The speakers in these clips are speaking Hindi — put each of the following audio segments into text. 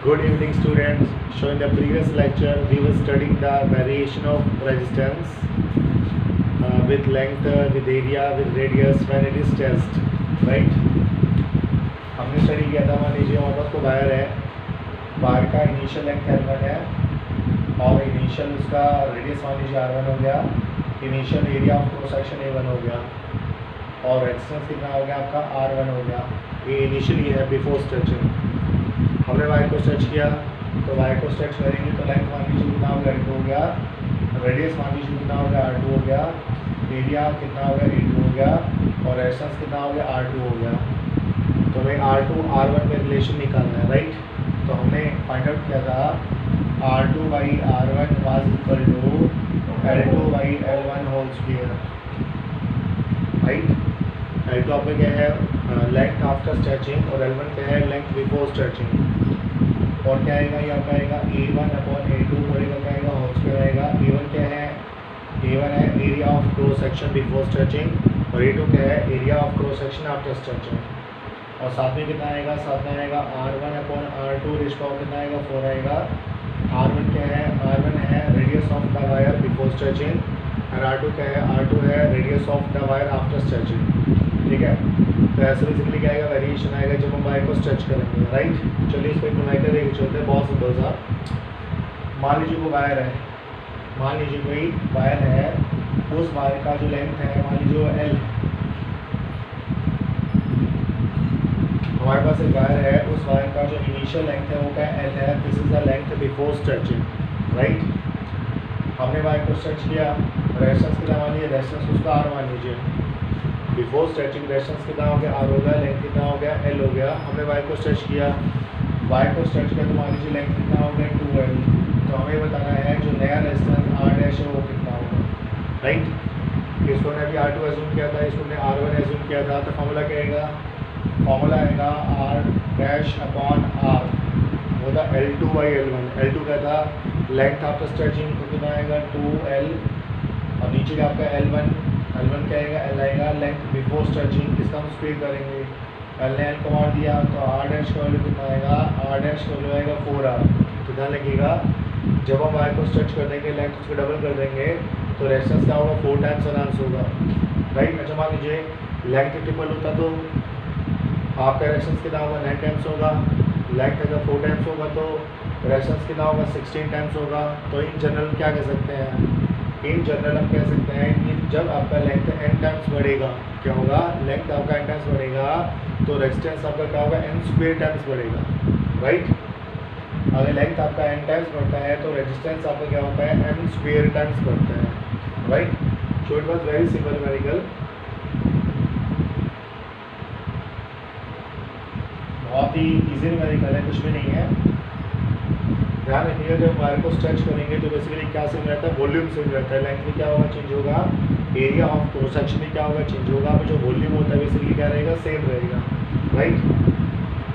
Good evening, students. So in the previous lecture, we were studying the variation of resistance with length, with area, with radius when it is test, right? हमने स्टडी किया था, मान लीजिए हमारे पास को वायर है, वायर का इनिशियल लेंथ L1 है और इनिशियल उसका रेडियस मान लीजिए R1 हो गया, initial area of cross section A1 हो गया और रेजिस्टेंस कितना हो गया आपका R1 हो गया। ये इनिशियली है बिफोर स्ट्रेचिंग। हमने वायर को स्ट्रेच किया, तो वायर को स्ट्रेच करेंगे तो लेंथ मान लीजिए कितना हो गया R2 हो गया, रेडियस मान लीजिए कितना हो गया R2 हो गया, एरिया कितना हो गया A2 हो गया और रेजिस्टेंस कितना हो गया R2 हो गया। तो हमें R2 R1 में रिलेशन निकालना है, राइट? तो हमने फाइंड आउट किया था R2 by R1 was equal to L2 by L1 whole square, right? L2 आपका क्या है लेंथ आफ्टर स्ट्रेचिंग और L1 क्या है लेंथ बिफोर स्ट्रेचिंग। और क्या आएगा, ये आपका आएगा A1 अपॉन A2 पड़ेगा, क्या आएगा होल स्क्वायर आएगा। A1 क्या है, A1 है area of cross section before stretching और A2 क्या है area of cross section after stretching. और साथ में कितना आएगा, साथ में आएगा R1 अपॉन R2 रेशो कितना आएगा 4 आएगा। R1 क्या है, R1 है radius of the wire before stretching और R2 क्या है, R2 है radius of the wire after stretching, ठीक है। तो ऐसे बेसिकली क्या आएगा, वेरिएशन आएगा जब हम वायर को स्ट्रेच करेंगे, राइट? चलिए इस पर न्यूमेरिकल लेके चलते हैं, बहुत सिंपल सा। मान लीजिए कोई वायर है, मान लीजिए कोई वायर है, उस वायर का जो लेंथ है मान लीजिए वो L, हमारे पास एक वायर है, उस वायर का जो इनिशियल लेंथ है वो क्या है L है। This is the length before stretching, right? हमने वायर को स्ट्रेच किया, रेजिस्टेंस कितना मान लीजिए, रेजिस्टेंस उसका R मान लीजिए, बिफोर स्ट्रेचिंग रेजिस्टेंस कितना हो गया R हो गया, लेंथ कितना हो गया L हो गया। हमने वायर को स्ट्रेच किया, वायर को स्ट्रेच किया तो मान लीजिए लेंथ कितना हो गया 2L। तो हमें बताना है जो नया रेजिस्टेंस R डैश है वो कितना होगा, राइट? इसको ने अभी R2 एज्यूम किया था, इसको ने R1 एज्यूम किया था, तो फॉर्मूला क्या आएगा, फॉर्मूला आएगा R डैश अपॉन R वो था L2 बाई L1। L2 क्या था लेंथ आफ्टर स्ट्रेचिंग, तो कितना आएगा 2L और नीचे का आपका L1 क्या आएगा L आएगा लेंथ बिफोर स्ट्रेचिंग। इसका हम स्पीड करेंगे, L ने L को मार दिया तो R डैश का वैल्यू कितना आएगा, R डैश का वैल्यू आएगा 4R। तो ध्यान रखिएगा जब हम वायर को स्ट्रेच कर देंगे लेंथ उसको डबल कर देंगे तो रेजिस्टेंस क्या होगा 4 टाइम्स एनहांस होगा, राइट? अच्छा मान लीजिए लेंथ ट्रिपल होता तो आपका रेजिस्टेंस कितना होगा 9 टाइम्स होगा, लेंथ अगर 4 टाइम्स होगा तो रेजिस्टेंस कितना होगा 16 टाइम्स होगा। तो इन जनरल क्या कह सकते हैं, इन जनरल हम कह सकते हैं कि जब आपका लेंथ n टाइम्स बढ़ेगा, क्या होगा, लेंथ आपका n टाइम्स बढ़ेगा तो रेजिस्टेंस आपका क्या होगा n स्क्वायर टाइम्स बढ़ेगा, राइट? अगर लेंथ आपका n टाइम्स बढ़ता है तो रेजिस्टेंस आपका क्या होता है n स्क्वायर टाइम्स बढ़ता है, right? So it was very simple numerical, बहुत ही इजी न्यूमेरिकल है, कुछ भी नहीं है। ध्यान रखिएगा जब वायर को स्ट्रेच करेंगे तो बेसिकली क्या सेम रहता है, वॉल्यूम सेम रहता है। लेंथ में क्या होगा चेंज होगा, एरिया ऑफ क्रॉस सेक्शन में क्या होगा चेंज होगा, जो वॉल्यूम होता है बेसिकली क्या रहेगा सेम रहेगा, राइट?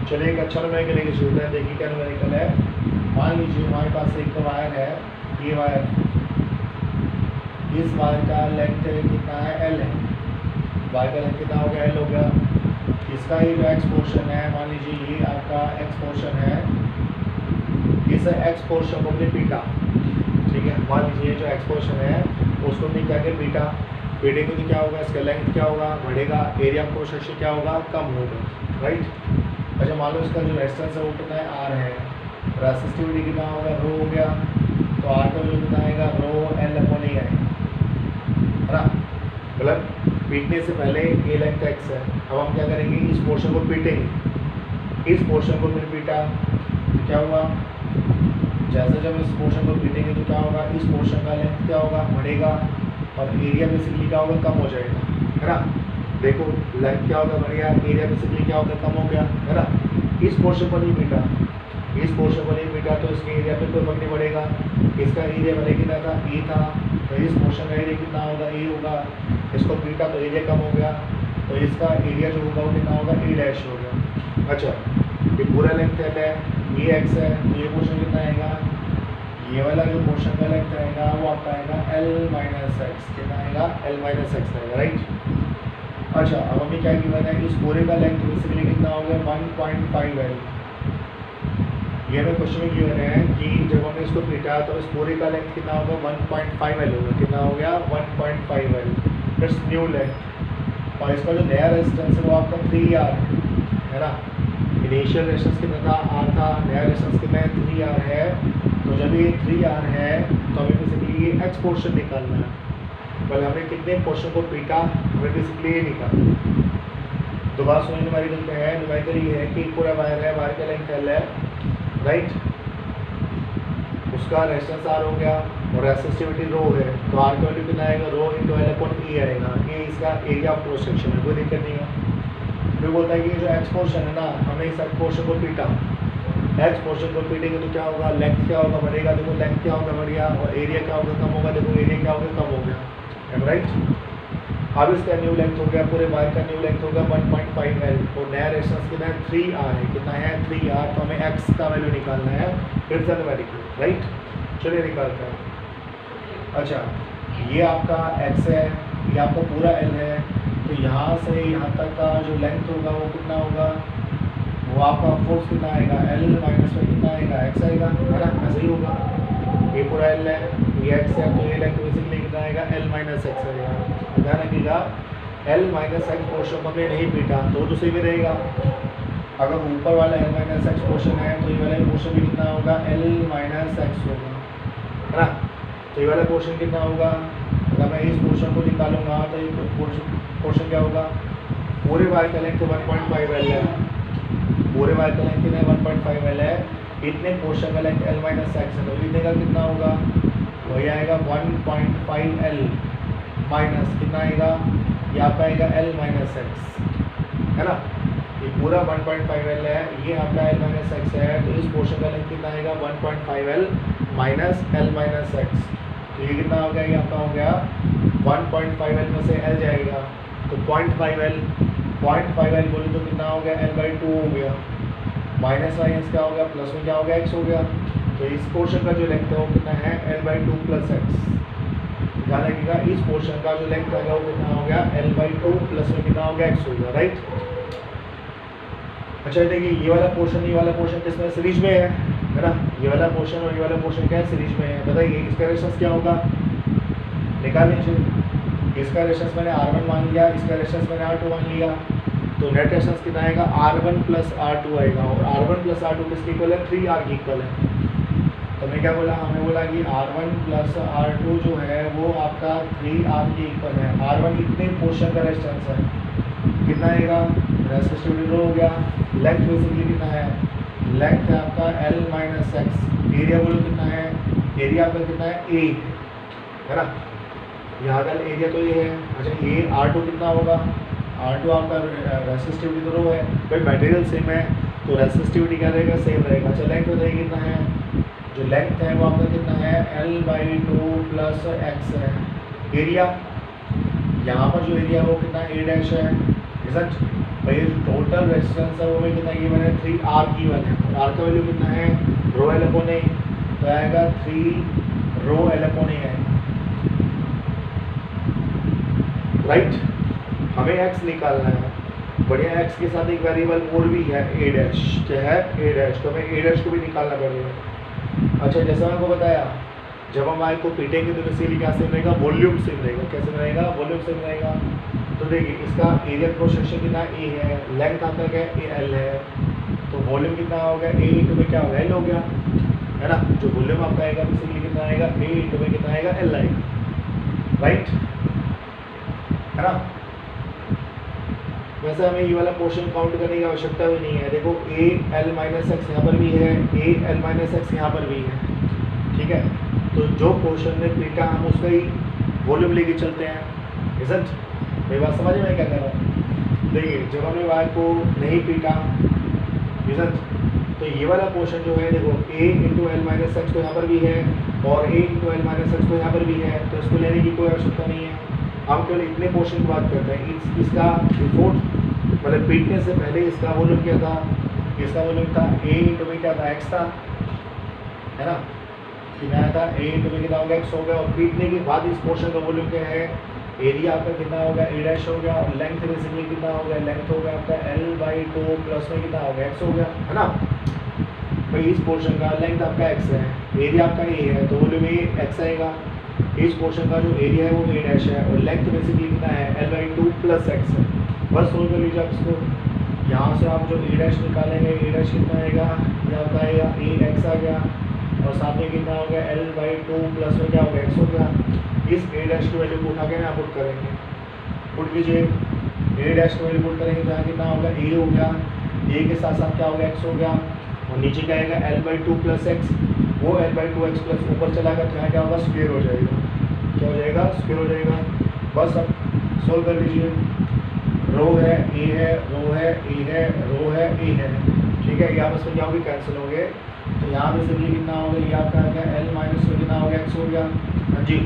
चलिए एक अच्छा न्यूमेरिकल लेके चलते हैं, देखिए क्या न्यूमेरिकल है। मान लीजिए हमारे पास एक वायर है, ये वायर, इस वायर का लेंथ कितना है L है, वायर का लेंथ कितना हो गया L हो गया। इसका ये जो एक्स पोर्शन है, मान लीजिए ये आपका एक्स पोर्शन है, इस एक्स पोर्शन को हमने पीटा, ठीक है? मान लीजिए जो एक्स पोर्शन है उसको हमने क्या किया पीटा, पीटेंगे तो क्या होगा, इसका लेंथ क्या होगा बढ़ेगा, एरिया ऑफ क्रॉस सेक्शन क्या होगा कम होगा, राइट? अच्छा मान लो इसका जो रेजिस्टेंस है वो कितना है R है, रेसिस्टिविटी कितना होगा रो हो गया, तो R का वैल्यू कितना आएगा रो L अपॉन A आएगा, है ना? मतलब पीटने से पहले ये लेंथ x है, अब हम क्या करेंगे इस पोर्शन को पीटेंगे, इस पोर्शन को फिर पीटा तो क्या हुआ, जैसे जब इस पोर्शन को पीटेंगे तो क्या होगा, इस पोर्शन का लेंथ क्या होगा बढ़ेगा और एरिया बेसिकली क्या होगा कम हो जाएगा, है ना? देखो लेंथ क्या होगा बढ़ेगा, एरिया बेसिकली क्या होगा कम हो गया, है ना? इस पोर्शन पर नहीं पीटा, इस पोर्शन पर नहीं पीटा तो इसके एरिया पे कोई फर्क नहीं पड़ेगा। इसका एरिया भले कितना था A था, तो इस पोर्शन का एरिया कितना होगा A होगा, इसको पीटा तो एरिया कम हो गया तो इसका एरिया जो होगा वो कितना होगा A डैश हो गया। अच्छा ये पूरा लेंथ है, ये x है, तो ये पोर्शन कितना आएगा, ये वाला जो पोर्शन का लेंथ आएगा वो आपका आएगा L माइनस एक्स, कितना आएगा L माइनस एक्स आएगा, राइट? अच्छा अब हमें क्या गिवन है, इस पूरे का लेंथ बेसिकली कितना हो गया 1.5L, ये हमें क्वेश्चन में गिवन है कि जब हमने इसको पीटा तो इस पूरे का लेंथ कितना होगा 1.5 एल होगा। कितना हो गया 1.5 एल, इट्स न्यू लेंथ। और इसका जो नया रेजिस्टेंस है वो आपका 3R है ना। इनिशियल रेजिस्टेंस कितना था R था, नया रेजिस्टेंस कितना है 3R है। तो जब ये 3R है तो हमें बेसिकली ये X पोर्शन निकालना है। पहले हमने कितने पोर्शन को पीटा, हमें बेसिकली ये निकालना। दोबारा सुनने न्यूमेरिकल है, न्यूमेरिकल ये है कि पूरा वायर है, वायर का लेंथ L है, राइट। उसका रेजिस्टेंस R हो गया और रेसिस्टिविटी रो है, तो R का वैल्यू कितना आएगा, rho into L upon E आएगा। ये इसका एरिया ऑफ क्रॉस सेक्शन है, कोई दिक्कत नहीं है। फिर बोलता है कि जो X पोर्शन है ना, हमने इस X पोर्शन को पीटा, X पोर्शन को पीटेंगे तो क्या होगा, लेंथ क्या होगा बढ़ेगा, देखो लेंथ क्या होगा बढ़िया, और एरिया क्या होगा कम होगा, देखो एरिया क्या होगा कम हो गया, एम राइट। अब इसका न्यू लेंथ हो गया, पूरे वायर का न्यू लेंथ होगा 1.5 एल, और नया रेजिस्टेंस कितना है 3R है। कितना है 3R, तो हमें X का वैल्यू निकालना है, इट्स न्यूमेरिकल, राइट। चलिए निकालते हैं। अच्छा, ये आपका X है, ये आपका पूरा L है, तो यहाँ से यहाँ तक का जो लेंथ होगा वो कितना होगा, वो आपका फोर्स कितना आएगा, L माइनस में कितना आएगा, X आएगा, है ना, ऐसा ही होगा। ये पूरा L है, ये X है, तो ये लेंथ बेसिकली कितना आएगा, L माइनस X आएगा। ध्यान रखिएगा, L माइनस X पोर्शन हमने नहीं पीटा तो दूसरी में रहेगा। अगर ऊपर वाला L माइनस X पोर्शन है तो ये वाला पोर्शन भी कितना होगा, L माइनस X होगा, है ना। तो ये वाला पोर्शन कितना होगा, अगर मैं इस पोर्शन को निकालूंगा तो ये पोर्शन क्या होगा, पूरे वायर का लेंथ 1.5 L है, पूरे वायर का लेंथ कितना है 1.5 L है, इतने पोर्शन का लेंथ L माइनस X है, तो इतने का कितना होगा, वही आएगा 1.5 L माइनस कितना आएगा, यहाँ पे आएगा L माइनस X, है ना। ये पूरा 1.5 L है, ये आपका L माइनस X है, तो इस पोर्शन का लेंथ कितना आएगा 1.5 L minus L minus X। तो ये कितना हो गया, ये आपका हो गया 1.5 L में से L जाएगा तो 0.5 L, 0.5 L बोले तो कितना हो गया, L/2 हो गया, माइनस माइनस क्या हो गया, प्लस में क्या हो गया, X हो गया। तो इस पोर्शन का जो लेंथ है वो कितना है, L/2 प्लस X। ध्यान रखिएगा, इस पोर्शन का जो लेंथ आएगा वो कितना हो गया, L/2 प्लस में कितना हो गया, X हो गया, राइट। अच्छा देखिए, ये वाला पोर्शन किसमें, सीरीज में है ना। ये वाला पोर्शन और ये वाला पोर्शन क्या है, सीरीज में है। बताइए इसका रेजिस्टेंस क्या होगा, निकाल लीजिए। इसका रेजिस्टेंस मैंने R1 मान लिया, इसका रेजिस्टेंस मैंने R2 मान लिया, तो नेट रेजिस्टेंस कितना आएगा, R1 प्लस R2 आएगा, और R1 प्लस R2 किसके इक्वल है, 3R के इक्वल है। तो हमने क्या बोला, हमें बोला कि R1 प्लस R2 जो है वो आपका 3R के इक्वल है। R1 इतने पोर्शन का रेजिस्टेंस है, कितना आएगा, रेजिस्टिविटी रो हो गया, लेंथ बेसिकली कितना है, लेंथ है आपका L माइनस X, एरिया बोलो कितना है, एरिया आपका कितना है A, है ना। यहाँ का एरिया तो ये है। अच्छा, ये R2 कितना होगा, R2 आपका रेसिस्टिविटी तो रो है, भाई मटेरियल सेम है तो रेसिस्टिविटी क्या रहेगा, सेम रहेगा। अच्छा, लेंथ बताइए कितना है, जो लेंथ है वो आपका कितना है, L/2 प्लस X है। एरिया, यहाँ पर जो एरिया है वो कितना A डैश है, रिजल्ट भाई टोटल रेजिस्टेंस है वो में कितना, ये मैंने 3R की वैल्यू है, R का वैल्यू कितना है, रो L अपॉन A, तो आएगा 3 रो L अपॉन A आएगा, राइट। हमें X निकालना है, बढ़िया। X के साथ एक वेरिएबल और भी है A डैश, क्या है A डैश, तो हमें A डैश को भी निकालना पड़ेगा। अच्छा, जैसा मैंने आपको बताया, जब हम वायर को पीटेंगे तो बेसिकली क्या सेम रहेगा, वॉल्यूम सेम रहेगा। कैसे रहेगा, वॉल्यूम सेम रहेगा। तो देखिए इसका एरिया क्रॉस सेक्शन कितना A है, लेंथ आपका क्या है L है, तो वॉल्यूम कितना हो गया, A इंटू में क्या हो गया, L हो गया, है ना। जो वॉल्यूम आपका आएगा बेसिकली कितना आएगा, A इंटू में कितना आएगा, L आएगा, राइट, है ना। वैसे हमें ये वाला पोर्शन काउंट करने की आवश्यकता भी नहीं है। देखो A L माइनस X यहाँ पर भी है, A L माइनस X यहाँ पर भी है, ठीक है। तो जो पोर्शन में पीटा हम उसका ही वॉल्यूम लेके चलते हैं, इजंट। मेरी बात समझ में क्या कह रहा हूँ। देखिए जब हमने वायर को नहीं पीटा, इजंट, तो ये वाला पोर्शन जो है देखो A into L minus x तो यहाँ पर भी है और A into L minus x तो यहाँ पर भी है, तो इसको लेने की कोई आवश्यकता नहीं है। हम केवल इतने पोर्शन की बात करते हैं। इसका बिफोर मतलब पीटने से पहले इसका वॉल्यूम क्या था, इसका वॉल्यूम था A इंटू में क्या था, एक्स था, है ना। कितना था, A इंटू में कितना हो गया, एक्स हो गया। और पीटने के बाद इस पोर्शन का वॉल्यूम क्या है, एरिया आपका कितना होगा, A डैश हो गया, और लेंथ बेसिकली कितना हो गया, लेंथ हो गया आपका L/2 प्लस में कितना हो गया, एक्स हो गया, है ना। भाई इस पोर्शन का लेंथ आपका एक्स है, एरिया आपका ए है, तो वॉल्यूम ए एक्स आएगा। इस पोर्शन का जो एरिया है वो ए डैश है और लेंथ बेसिकली कितना है L/2 + x है। बस सोल्व कर लीजिए आप इसको। यहाँ से आप जो ए डैश निकालेंगे, ए डैश कितना आएगा, ये आपका आएगा ए एक्स आ गया और सामने कितना हो गया L/2 प्लस में क्या हो गया x हो गया। इस ए डैश की वैल्यू को उठा के यहाँ पुट करेंगे, पुट कीजिए। ए डैश की वैल्यू पुट करेंगे तो यहाँ कितना होगा ए हो गया, ए के साथ साथ क्या हो गया x हो गया और नीचे क्या आएगा L/2 + x, वो L/2x प्लस ऊपर चला कर यहाँ क्या होगा स्क्वायर हो जाएगा, क्या हो जाएगा स्क्वायर हो जाएगा। बस अब सोल्व कर लीजिए। रो है ए है, रो है ए है, रो है ए है, ठीक है। यहाँ बस क्या होगी कैंसिल हो गए, तो यहाँ पे सिंपली कितना हो गया, ये आपका आ गया L माइनस में कितना हो गया x हो गया। हाँ जी,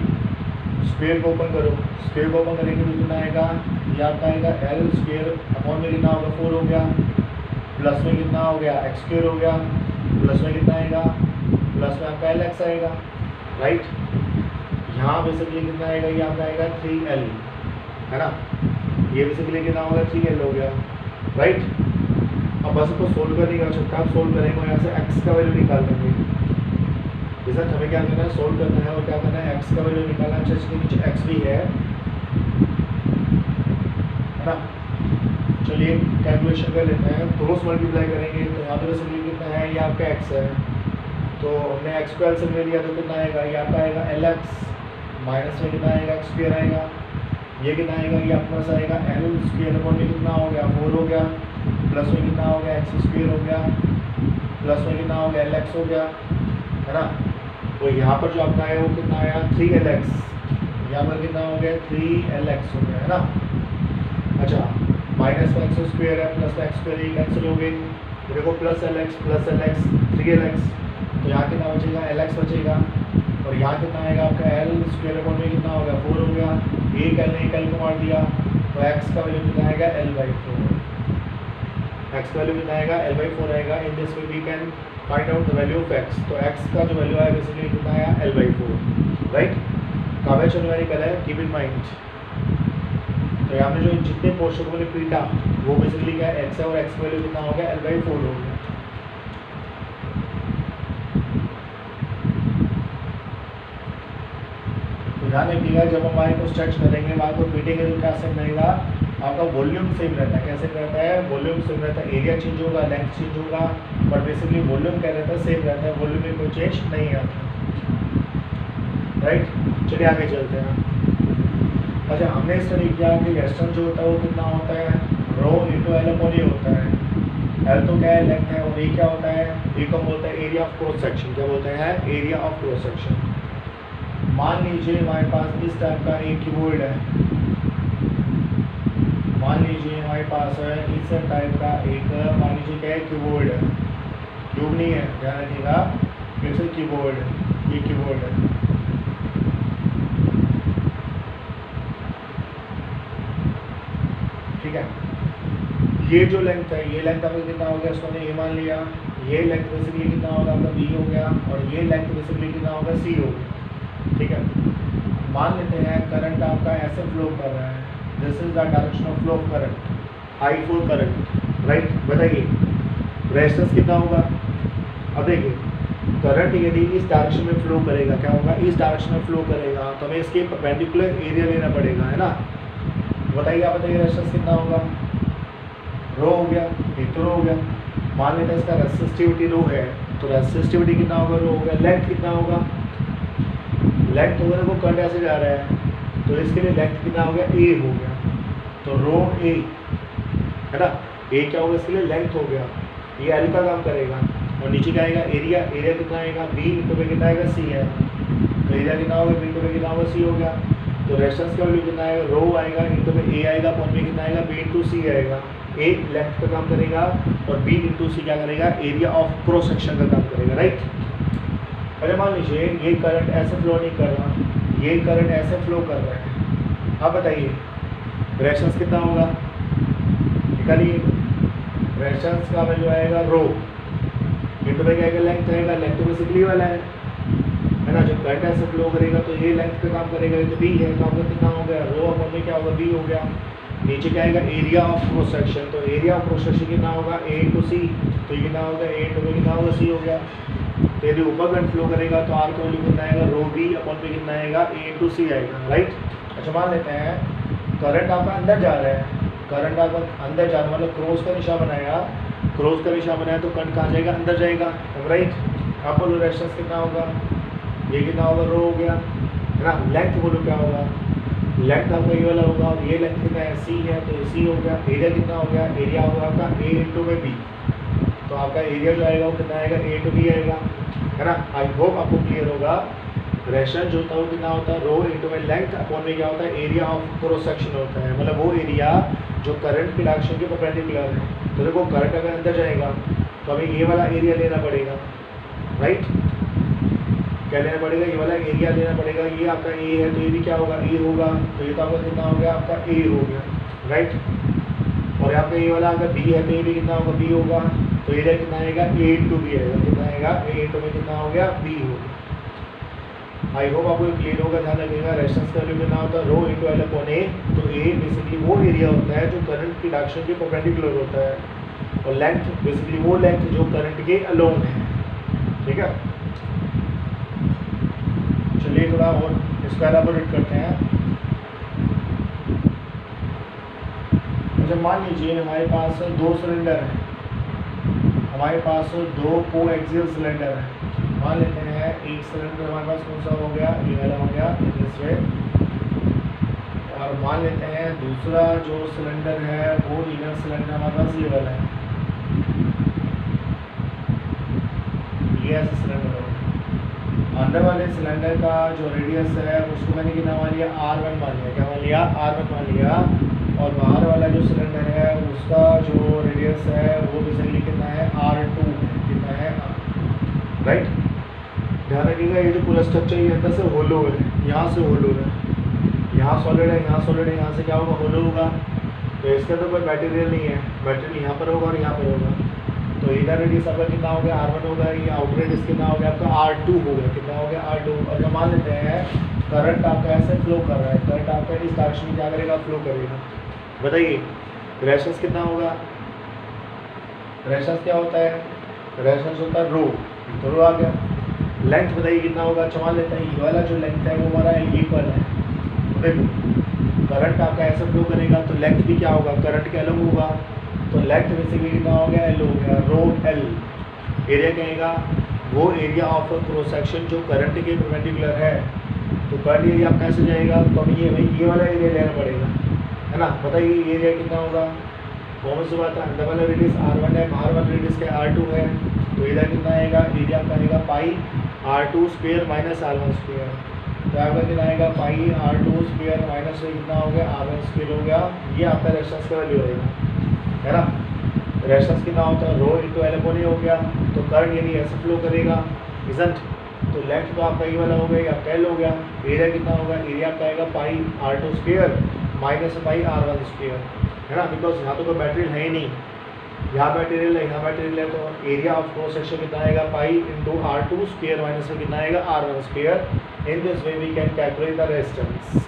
स्क्वायर को ओपन करो, स्क्वायर को ओपन करेंगे तो कितना आएगा, ये आपका आएगा L² अपॉन में कितना होगा 4 हो गया, प्लस में कितना हो गया x² हो गया, प्लस में कितना आएगा, प्लस में आपका LX आएगा, राइट। यहाँ बेसिकली कितना आएगा, ये आपका आएगा 3L है ना, ये बेसिकली कितना होगा 3L हो गया, राइट। अब बस इसको सोल्व करने का आवश्यकता, आप सोल्व करेंगे और यहाँ से x का वैल्यू निकाल देंगे। जैसा हमें क्या करना है, सोल्व करना है और क्या करना है, x का वैल्यू निकालना है। इसके नीचे x भी है ना। चलिए कैलकुलेशन कर लेते हैं, क्रॉस मल्टीप्लाई करेंगे तो यहाँ पे बेसिकली कितना है, ये आपका x है, तो हमने x² से ले लिया तो कितना आएगा, ये आपका आएगा LX माइनस में कितना आएगा x² आएगा, ये कितना आएगा, ये आपके पास आएगा L² अपॉन में कितना हो गया 4 हो गया, प्लस में कितना हो गया x² हो गया, प्लस में कितना हो गया LX हो गया, है ना। तो यहाँ पर जो आपका है वो कितना आया 3LX, यहाँ पर कितना हो गया 3LX हो गया, है ना। अच्छा, माइनस में x² है, प्लस में x² ये कैंसिल हो गई, तो देखो प्लस LX 3LX, तो यहाँ कितना बचेगा LX बचेगा और यहाँ कितना आएगा आपका L² अपॉन में कितना हो गया 4 हो गया, एक L को मार दिया तो x का वैल्यू कितना आएगा L/4, x का वैल्यू कितना आएगा L/4 आएगा। In this way we can find out the value of x, तो x का जो वैल्यू आया बेसिकली कितना आया L/4, राइट। काव्याच न्यूमेरिकल है, कीप इन माइंड। तो यहाँ पे जो जितने पोर्शन को पीटा वो बेसिकली क्या है x है और x का वैल्यू कितना हो गया L/4 हो गया। ध्यान रखिएगा जब हम y को स्ट्रेच करेंगे, y को पीटेंगे तो क्या सेम रहेगा, आपका वॉल्यूम सेम रहता है। कैसे रहता है, वॉल्यूम सेम रहता है, एरिया चेंज होगा, लेंथ चेंज होगा, बट बेसिकली वॉल्यूम क्या रहता है, सेम रहता है, वॉल्यूम में कोई चेंज नहीं आता, राइट। चलिए आगे चलते हैं। अच्छा, हमने स्टडी किया कि वेस्टर्न जो होता है वो कितना होता है, रो इंटू L अपॉन ए होता है। L तो क्या है लेंथ है और ए क्या होता है, ए को बोलता है एरिया ऑफ क्रॉस सेक्शन, क्या बोलते हैं एरिया ऑफ क्रॉस सेक्शन। मान लीजिए हमारे पास इस टाइप का एक क्यूबॉइड है, मान लीजिए हमारे पास है इस टाइप का एक, मान लीजिए क्या है क्यूबॉइड है, क्यूब नहीं है, ध्यान रखिएगा, फिर से कीबोर्ड, ये कीबोर्ड है, ठीक है। ये जो लेंथ है, ये लेंथ आपका कितना हो गया, उसको हमने ए मान लिया, ये लेंथ बेसिकली कितना होगा आपका बी हो गया और ये लेंथ बेसिकली कितना होगा सी हो गया, ठीक है। मान लेते हैं करंट आपका ऐसे फ्लो कर रहा है, this is the direction of flow of current, high flow current, right. बताइए रेजिस्टेंस कितना होगा। अब देखिए करंट यदि इस डायरेक्शन में फ्लो करेगा, क्या होगा, इस डायरेक्शन में फ्लो करेगा, तो हमें इसके परपेंडिकुलर एरिया लेना पड़ेगा, है ना। बताइए, आप बताइए रेजिस्टेंस कितना होगा, रो हो गया, एक तो रो हो गया। मान लेते हैं इसका रेसिस्टिविटी रो है, तो रेसिस्टिविटी कितना होगा, रो हो गया। लेंथ कितना होगा, लेंथ होगा ना, वो करंट ऐसे जा रहा है, तो इसके लिए लेंथ कितना हो गया, ए हो गया, तो रो ए, है ना। ए क्या होगा, इसके लिए लेंथ हो गया, ये एल का काम करेगा। और नीचे क्या आएगा, एरिया, एरिया कितना आएगा, बी इंटू में कितना आएगा, सी है, तो एरिया कितना होगा, बी इंटू में कितना होगा, सी हो गया। तो रेजिस्टेंस का वैल्यू कितना आएगा, रो आएगा इंटू में ए आएगा, पॉइंट में कितना आएगा, बी इंटू सी आएगा। ए लेंथ का काम करेगा और बी इंटू सी क्या करेगा, एरिया ऑफ क्रॉस सेक्शन का काम करेगा, राइट। अरे मान लीजिए ये करंट ऐसे फ्लो नहीं कर रहा, ये करंट ऐसे फ्लो कर रहा है, आप बताइए रेजिस्टेंस कितना होगा, निकालिए। रेजिस्टेंस का वैल्यू आएगा रो इंटू में क्या आएगा, लेंथ आएगा, लेंथ तो बेसिकली वाला है ना। जब करंट ऐसे फ्लो करेगा तो ये लेंथ का काम करेगा, ये तो बी है, तो आपका कितना हो गया, रो अपॉन में क्या होगा, बी हो गया। नीचे क्या आएगा एरिया ऑफ क्रॉस सेक्शन, तो एरिया ऑफ क्रॉस सेक्शन कितना होगा A इंटू सी, तो ये कितना होगा A इंटू में कितना होगा C हो गया। तो यदि ऊपर करंट फ्लो करेगा तो R का वैल्यू कितना आएगा रो बी अपॉन पे कितना आएगा A इंटू सी आएगा, राइट। अच्छा मान लेते हैं करंट आपका अंदर जा रहा है, करंट आपका अंदर जा रहा है मतलब क्रॉस का निशान बनाया, क्रॉस का निशान बनाया तो करंट कहाँ जाएगा अंदर जाएगा, राइट। आप बोलो रेजिस्टेंस कितना होगा, ये कितना होगा रो हो गया है ना। लेंथ बोलो क्या होगा, लेंथ आपका ये वाला होगा और ये लेंथ कितना है C है, तो C हो गया। एरिया कितना हो गया, एरिया होगा आपका A इंटू में B, तो आपका एरिया जो आएगा वो कितना आएगा A इंटू B आएगा, है ना। आई होप आपको क्लियर होगा। रेशन जो होता है वो कितना होता है रो इंटू में लेंथ अपॉन में क्या होता है एरिया ऑफ क्रॉस सेक्शन होता है, मतलब वो एरिया जो करंट की डायरेक्शन के परपेंडिकुलर है। तो देखो करंट अगर अंदर जाएगा तो हमें ये वाला एरिया लेना पड़ेगा, राइट। क्या लेना पड़ेगा, ये वाला एरिया लेना पड़ेगा। ये आपका A है तो ये भी क्या होगा A होगा, तो ये तो आपका कितना हो गया आपका A हो गया, राइट। और यहाँ पे ये वाला अगर B है तो ये भी कितना होगा B होगा, तो एरिया कितना आएगा A इंटू B आएगा, कितना आएगा A इंटू में कितना हो गया B होगा। आई होप आपको क्लियर होगा। ध्यान रखिएगा रेजिस्टेंस का वैल्यू कितना होता है rho into L upon A, तो A बेसिकली वो एरिया होता है जो करंट की डायरेक्शन के परपेंडिकुलर होता है, और लेंथ बेसिकली वो लेंथ जो करंट के अलोंग है, ठीक है। चलिए थोड़ा और इसका एलाबोरेट करते हैं। जब मान लीजिए हमारे पास दो सिलेंडर हैं, हमारे पास दो कोएक्सियल सिलेंडर हैं। मान लेते हैं एक सिलेंडर हमारे पास कौन सा हो गया, ये वाला हो गया दिस वे, और मान लेते हैं दूसरा जो सिलेंडर है वो इनर सिलेंडर हमारे पास ये वाला है, ये ऐसा सिलेंडर होगा। अंदर वाले सिलेंडर का जो रेडियस है उसको मैंने कितना मान लिया R1 मान लिया, क्या मान लिया R1 मान लिया, और बाहर वाला जो सिलेंडर है उसका जो रेडियस है वो बेसिकली कितना है R2, कितना है राइट। ध्यान रखिएगा ये जो पूरा स्ट्रक्चर ये अंदर से होलो है, यहाँ से होलो है, यहाँ सॉलिड है, यहाँ सॉलिड है, यहाँ से क्या होगा होलो होगा। तो इसका तो कोई मटेरियल नहीं है, मटेरियल यहाँ पर होगा और यहाँ पर होगा। तो इधर रेडियस आपका कितना हो गया R1 होगा, ये आउटर रेडियस कितना हो गया आपका R2 हो गया, कितना हो गया R2। और जब मान लेते हैं करंट आपका ऐसे फ्लो कर रहा है, करंट आपका इस डायरेक्शन में क्या करेगा फ्लो करेगा, बताइए रेजिस्टेंस कितना होगा। रेजिस्टेंस क्या होता है, रेजिस्टेंस होता है रो, तो रो आ गया। लेंथ बताइए कितना होगा, अच्छा मान लेते हैं ये वाला जो लेंथ है वो हमारा इक्वल है। देखो करंट आपका ऐसे फ्लो करेगा तो लेंथ भी क्या होगा करंट के अलग होगा, तो लेंथ बेसिकली कितना हो गया L हो गया, रो L। एरिया कहेगा वो एरिया ऑफ क्रॉस सेक्शन जो करंट के परपेंडिकुलर है, तो करंट एरिया आप कैसे जाएगा, तो हमें ये वाला एरिया लेना पड़ेगा, है ना। बताइए ये एरिया कितना होगा, कॉमन सी बात है अंदर वाला रेडियस R1 है, बाहर वाला रेडियस क्या R2 है, तो इधर कितना आएगा एरिया आपका आएगा पाई R2 square minus R1 square, तो आपका कितना आएगा पाई R2 स्क्वायर माइनस कितना हो गया R1 स्क्वायर हो गया। ये आपका रेजिस्टेंस का वैल्यू रहेगा, है ना। रेजिस्टेंस कितना होता है रो इंटू एल अपॉन ए हो गया, तो करंट यानी ऐसे फ्लो करेगा इजंट, तो लेंथ तो आपका ये वाला हो गया या टेल हो गया। एरिया कितना होगा, एरिया आपका आएगा पाई R2 square minus pi R1 square, है ना। बिकॉज यहाँ तो कोई मटेरियल है ही नहीं, यहाँ मटेरियल है, यहाँ मटेरियल है, तो एरिया ऑफ क्रॉस सेक्शन कितना आएगा pi into R2 square minus में कितना आएगा R1 square. In this way we can calculate the resistance,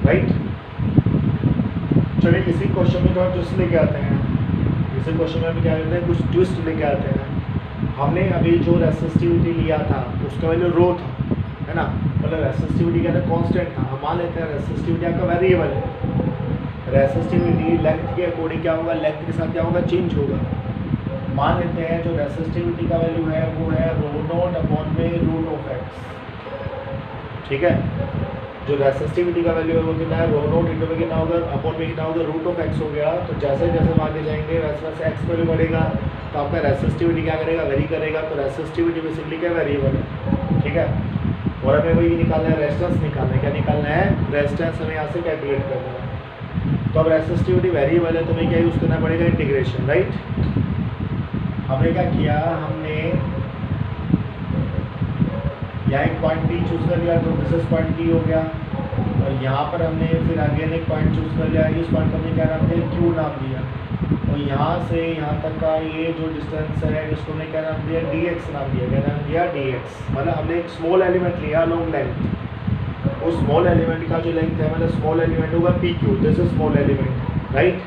right. चलिए इसी क्वेश्चन में थोड़ा ट्विस्ट लेके आते हैं, इसी क्वेश्चन में हम क्या करते हैं कुछ ट्विस्ट लेके आते हैं। हमने अभी जो रेसिस्टिविटी लिया था उसका वैल्यू रो था, है ना, मतलब रेसिस्टिविटी क्या था कांस्टेंट था। हम मान लेते हैं रेसिस्टिविटी आपका वेरिएबल है, रेसिस्टिविटी लेंथ के अकॉर्डिंग क्या होगा, लेंथ के साथ क्या होगा चेंज होगा। मान लेते हैं जो रेसिस्टिविटी का वैल्यू है वो है रो नॉट अपॉन में रूट ऑफ एक्स, ठीक है। जो रेसिस्टिविटी का वैल्यू है वो कितना है रो नॉट इंटू में कितना होगा अपॉन में कितना होगा रूट ऑफ एक्स हो गया। तो जैसे जैसे हम आगे जाएंगे वैसे वैसे एक्स वैल्यू बढ़ेगा, तो आपका रेसिस्टिविटी क्या करेगा वेरी करेगा। तो रेसिस्टिविटी बेसिकली क्या वेरिएबल है, ठीक है। और हमें वही निकालना है रेजिस्टेंस निकालना है, क्या निकालना है रेजिस्टेंस हमें यहाँ से कैलकुलेट करना है। तो अब रेसिस्टिविटी वेरिएबल है तो हमें क्या यूज़ करना पड़ेगा इंटीग्रेशन, राइट। हमने क्या किया, हमने यहाँ एक पॉइंट P चूज़ कर लिया, तो दिस इज पॉइंट P हो गया। और यहाँ पर हमने फिर अगेन एक पॉइंट चूज़ कर लिया, इस पॉइंट को हमने क्या नाम दिया Q नाम दिया। और यहाँ से यहाँ तक का ये जो डिस्टेंस है इसको हमने क्या नाम दिया dx नाम दिया, क्या नाम दिया dx। मतलब हमने एक स्मॉल एलिमेंट लिया लॉन्ग लेंथ, उस स्मॉल एलिमेंट का जो लेंथ है मतलब स्मॉल एलिमेंट होगा PQ, this is small element, right,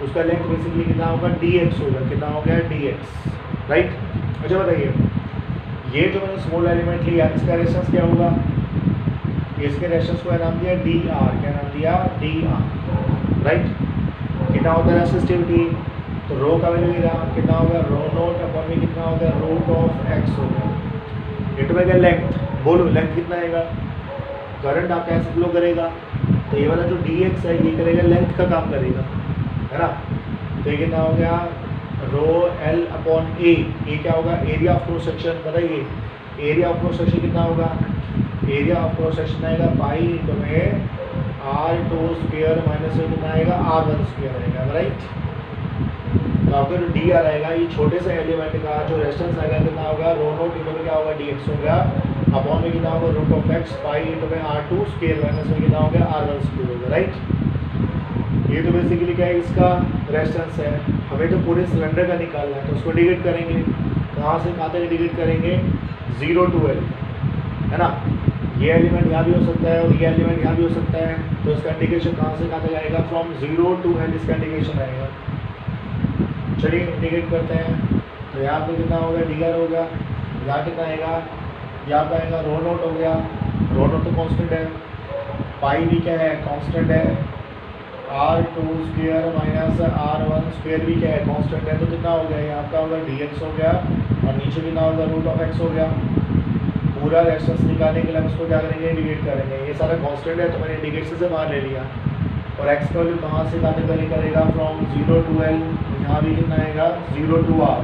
उसका लेंथ बेसिकली कितना होगा, dx होगा, कितना हो गया dx, राइट। अच्छा बताइए, ये जो मैंने स्मॉल एलिमेंट लिया इसका रेजिस्टेंस क्या होगा, इसके रेजिस्टेंस को नाम दिया dr, क्या नाम दिया dr, राइट। कितना होता है रेसिस्टिविटी, तो रो का वैल्यू कितना होगा, रो नोट अपॉन में कितना होगा, रूट ऑफ x होगा, इट में क्या लेंथ, बोलो लेंथ कितना आएगा, करंट आपका ऐसे फ्लो करेगा, तो ये वाला जो dx है ये करेगा लेंथ का काम करेगा, है ना। तो ये कितना हो गया, रो l अपॉन ए, ये क्या होगा, एरिया ऑफ क्रॉस सेक्शन, बताइए एरिया ऑफ क्रॉस सेक्शन कितना होगा, एरिया ऑफ क्रॉस सेक्शन आएगा पाई इंटू में r2 स्क्वायर माइनस में कितना आएगा, r1 स्क्वायर आएगा, राइट। तो आपका जो डी आर आएगा, ये छोटे से एलिमेंट का जो रेजिस्टेंस आएगा कितना होगा, रो नोट इंटू में क्या होगा, dx हो गया, अपॉन में कितना होगा, root of x pi into में r2 स्क्वायर माइनस में कितना हो गया, r1 स्क्वायर होगा, राइट। ये तो बेसिकली क्या है, इसका रेजिस्टेंस है, हमें तो पूरे सिलेंडर का निकालना है, तो उसको डिवाइड करेंगे, कहाँ से कहाँ तक डिवाइड करेंगे, 0 to l, है ना। ये एलिमेंट यहाँ भी हो सकता है और ये एलिमेंट यहाँ भी हो सकता है, तो इसका इंडिकेशन कहाँ से कहाँ तक आएगा, फ्रॉम 0 to l इसका इंडिकेशन आएगा। चलिए इंडिकेट करते हैं, तो यहाँ पे कितना होगा, डी आर होगा, यहाँ कितना आएगा, यहाँ पे आएगा रो नोट हो गया, रो नोट तो कांस्टेंट है, पाई भी क्या है, कांस्टेंट है, r2 square minus r1 square भी क्या है, कांस्टेंट है, तो कितना हो गया, यहाँ का होगा dx हो गया, और नीचे कितना होगा, रूट ऑफ x हो गया। पूरा रेजिस्टेंस निकालने के लिए हम इसको क्या करेंगे, इंडिकेट करेंगे, ये सारा कांस्टेंट है तो मैंने इंडिकेटर से बाहर ले लिया, और x का वैल्यू कहाँ से कहाँ तक वैरी करेगा, फ्रॉम 0 to l, यहाँ भी कितना आएगा 0 to r,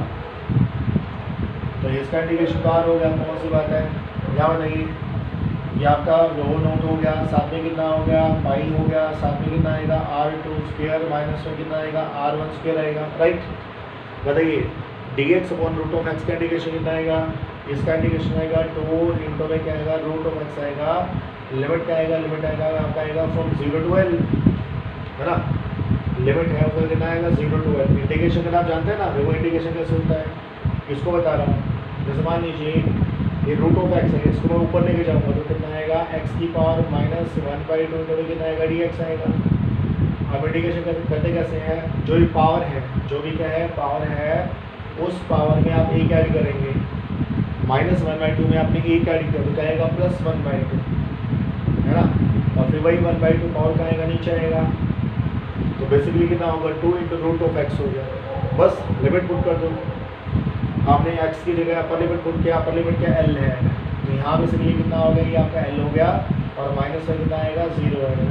तो इसका इंडिकेशन बाहर हो गया, कौन सी बात है, यहाँ बताइए, ये आपका रो नोट हो गया, साथ में कितना हो गया, पाई हो गया, साथ में कितना आएगा, r2 स्क्वायर माइनस में कितना आएगा, r1 स्क्वायर आएगा, राइट। बताइए dx upon root of x का इंडिकेशन कितना आएगा, इसका इंडिकेशन आएगा 2 इंटू में क्या आएगा, रूट ऑफ x आएगा, लिमिट क्या आएगा, लिमिट आएगा आपका आएगा फ्रॉम 0 to l, है ना, लिमिट है उसका कितना आएगा 0 to l। इंडिकेशन का आप जानते हैं ना, वो इंडिकेशन कैसे होता है, किसको बता रहा हूँ, जैसे मान लीजिए ये रूट ऑफ x है, इसको मैं ऊपर लेके जाऊँगा तो कितना आएगा, x की पावर माइनस 1/2 इंटू में कितना आएगा, dx आएगा। अब इंडिकेशन करते कैसे हैं, जो भी पावर है, जो भी क्या है पावर है, उस पावर में आप एक ऐड करेंगे, -1/2 में आपने एक ऐड किया तो क्या आएगा, +1/2, है ना, और फिर वही 1/2 पावर का आएगा, नीचे आएगा, तो बेसिकली कितना होगा, 2 इंटू रूट ऑफ x हो गया, बस लिमिट पुट कर दो, आपने x की जगह अपर लिमिट पुट किया, अपर लिमिट क्या l है, तो यहाँ बेसिकली कितना हो गया, ये आपका l हो गया, और माइनस में कितना आएगा, 0 आएगा,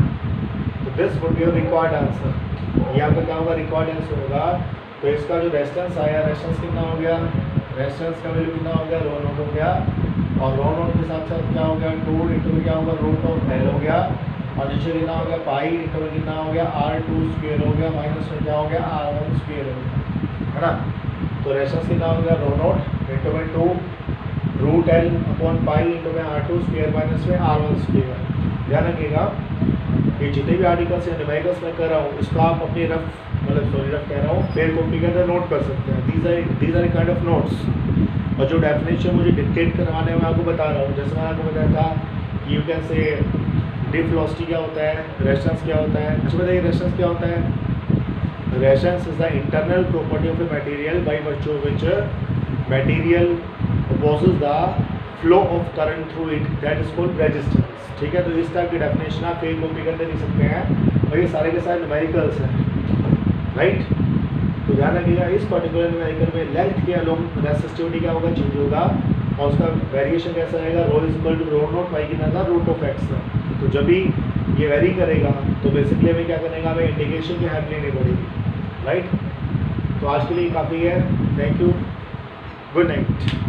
तो this would be your required answer, ये आपका क्या होगा, रिक्वायर्ड आंसर होगा। तो इसका जो रेजिस्टेंस आया, रेजिस्टेंस कितना हो गया, रेजिस्टेंस का वैल्यू कितना हो गया, रो नोट हो गया, और रो नोट के साथ साथ क्या हो गया, 2 इंटू क्या होगा, रूट ऑफ l हो गया, और नीचे कितना हो गया, पाई इंटू कितना हो गया, r2 स्क्वायर हो गया, माइनस में क्या हो गया, r1 स्क्वायर हो गया, है ना। तो रेजिस्टेंस कितना हो गया, रो नोट इंटू में 2 root l upon pi into में r2 स्क्वायर माइनस में r1 स्क्वायर। ध्यान रखिएगा, ये जितने भी आर्टिकल्स या न्यूमेरिकल्स मैं कर रहा हूँ इसका आप अपनी रफ कह रहा हूँ पेड़ कॉपी के अंदर नोट कर सकते हैं, these are kind of notes. और जो डेफिनेशन मुझे डिक्टेट करवाने में आपको बता रहा हूँ, जैसे मैंने आपको बताया था, you can say deep velocity क्या होता है, रेजिस्टेंस क्या होता है। अच्छा बताइए रेजिस्टेंस क्या होता है, resistance is the internal property of the material by virtue of which material opposes the flow of current through it, that is called resistance। ठीक है, तो इस टाइप की डेफिनेशन आप फेल कॉपी करते लिख सकते हैं, और ये सारे के सारे न्यूमेरिकल्स हैं, राइट। तो ध्यान रखिएगा, इस पर्टिकुलर न्यूमेरिकल में लेंथ के अलोंग रेसिस्टिविटी क्या होगा, चेंज होगा, और उसका वेरिएशन कैसा आएगा, rho is equal to rho naught pi कितना था, रूट ऑफ x। तो जब भी ये वेरी करेगा तो बेसिकली हमें क्या करेगा, हमें इंडिकेशन की हेल्प लेनी पड़ेगी, राइट। तो आज के लिए काफ़ी है, थैंक यू, गुड नाइट।